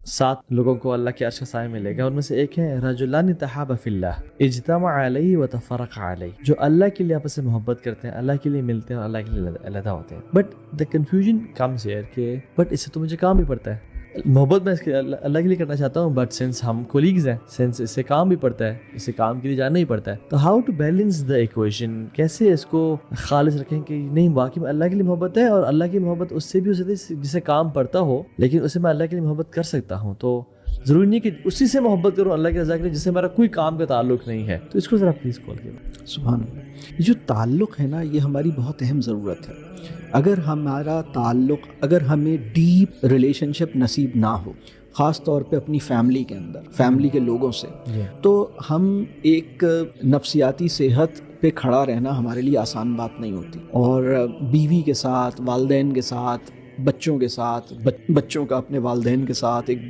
7 لوگوں کو اللہ کے عرش کا سایہ ملے گا، ان میں سے ایک ہے رجلان تحابا فی اللہ اجتمع علیہ وتفرق علیہ، جو اللہ کے لیے آپس میں محبت کرتے ہیں، اللہ کے لیے ملتے ہیں اور اللہ کے لیے علیحدہ ہوتے ہیں. But the confusion comes here کہ بٹ اس سے تو مجھے کام بھی پڑتا ہے، محبت میں اس کے اللہ کے لیے کرنا چاہتا ہوں، بٹ سنس ہم کولیگز ہیں، سنس اس سے کام بھی پڑتا ہے، اس سے کام کے لیے جانا ہی پڑتا ہے، تو how to balance the equation, کیسے اس کو خالص رکھیں کہ نہیں واقعی میں اللہ کے لیے محبت ہے، اور اللہ کی محبت اس سے بھی ہو سکتی ہے جسے کام پڑتا ہو، لیکن اسے میں اللہ کے لیے محبت کر سکتا ہوں. تو ضروری نہیں کہ اسی سے محبت کروں اللہ کی رضا کے لیے جس سے ہمارا کوئی کام کا تعلق نہیں ہے. تو اس کو ذرا پلیز کال کیجیے. سبحان اللہ. یہ جو تعلق ہے نا، یہ ہماری بہت اہم ضرورت ہے. اگر ہمارا تعلق، اگر ہمیں ڈیپ ریلیشن شپ نصیب نہ ہو، خاص طور پہ اپنی فیملی کے اندر، فیملی کے لوگوں سے، تو ہم ایک نفسیاتی صحت پہ کھڑا رہنا ہمارے لیے آسان بات نہیں ہوتی. اور بیوی کے ساتھ، والدین کے ساتھ، بچوں کے ساتھ، بچوں کا اپنے والدین کے ساتھ ایک